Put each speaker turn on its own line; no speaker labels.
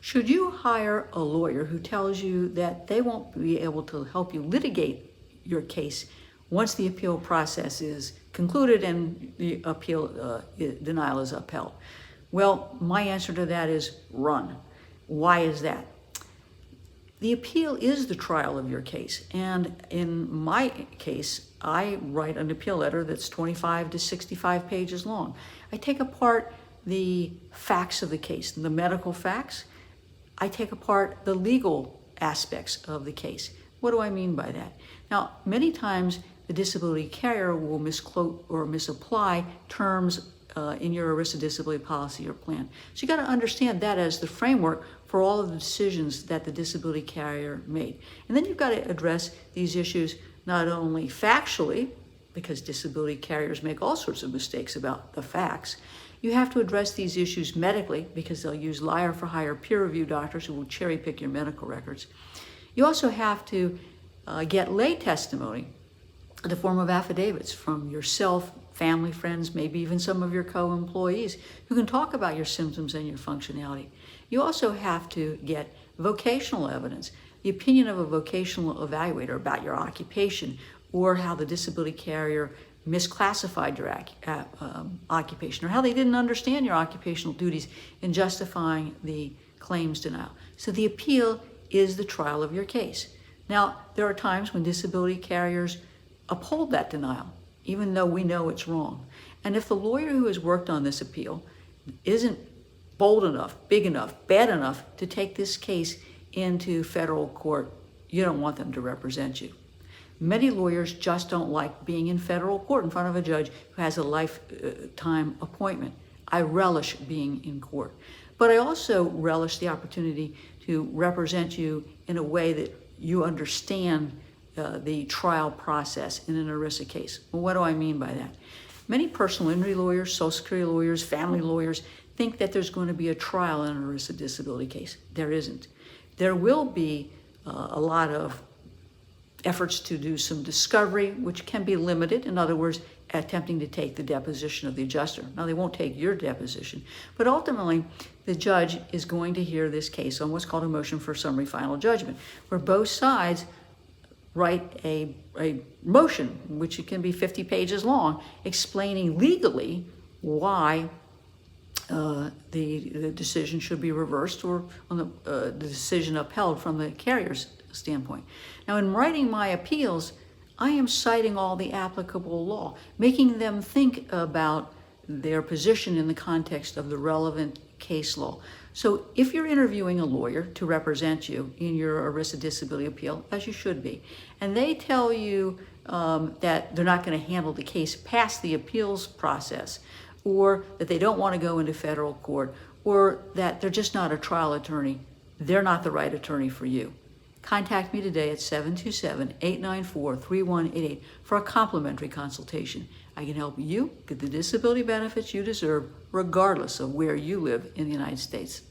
Should you hire a lawyer who tells you that they won't be able to help you litigate your case once the appeal process is concluded and the appeal denial is upheld? Well, my answer to that is run. Why is that? The appeal is the trial of your case. And in my case, I write an appeal letter that's 25 to 65 pages long. I take apart the facts of the case, the medical facts. I take apart the legal aspects of the case. What do I mean by that? Now, many times the disability carrier will misquote or misapply terms in your ERISA disability policy or plan. So you got to understand that as the framework for all of the decisions that the disability carrier made. And then you've got to address these issues not only factually, because disability carriers make all sorts of mistakes about the facts. You have to address these issues medically, because they'll use liar for hire peer review doctors who will cherry pick your medical records. You also have to get lay testimony in the form of affidavits from yourself, family, friends, maybe even some of your co-employees who can talk about your symptoms and your functionality. You also have to get vocational evidence, the opinion of a vocational evaluator about your occupation, or how the disability carrier misclassified your occupation, or how they didn't understand your occupational duties in justifying the claims denial. So the appeal is the trial of your case. Now, there are times when disability carriers uphold that denial, even though we know it's wrong. And if the lawyer who has worked on this appeal isn't bold enough, big enough, bad enough to take this case into federal court, you don't want them to represent you. Many lawyers just don't like being in federal court in front of a judge who has a lifetime appointment. I relish being in court. But I also relish the opportunity to represent you in a way that you understand the trial process in an ERISA case. Well, what do I mean by that? Many personal injury lawyers, Social Security lawyers, family lawyers think that there's going to be a trial in an ERISA disability case. There isn't. There will be a lot of efforts to do some discovery, which can be limited. In other words, attempting to take the deposition of the adjuster. Now, they won't take your deposition, but ultimately, the judge is going to hear this case on what's called a motion for summary final judgment, where both sides write a motion, which it can be 50 pages long, explaining legally why the decision should be reversed or on the decision upheld from the carrier's standpoint. Now, in writing my appeals, I am citing all the applicable law, making them think about their position in the context of the relevant case law. So if you're interviewing a lawyer to represent you in your ERISA disability appeal, as you should be, and they tell you that they're not going to handle the case past the appeals process, or that they don't want to go into federal court, or that they're just not a trial attorney, they're not the right attorney for you. Contact me today at 727-894-3188 for a complimentary consultation. I can help you get the disability benefits you deserve regardless of where you live in the United States.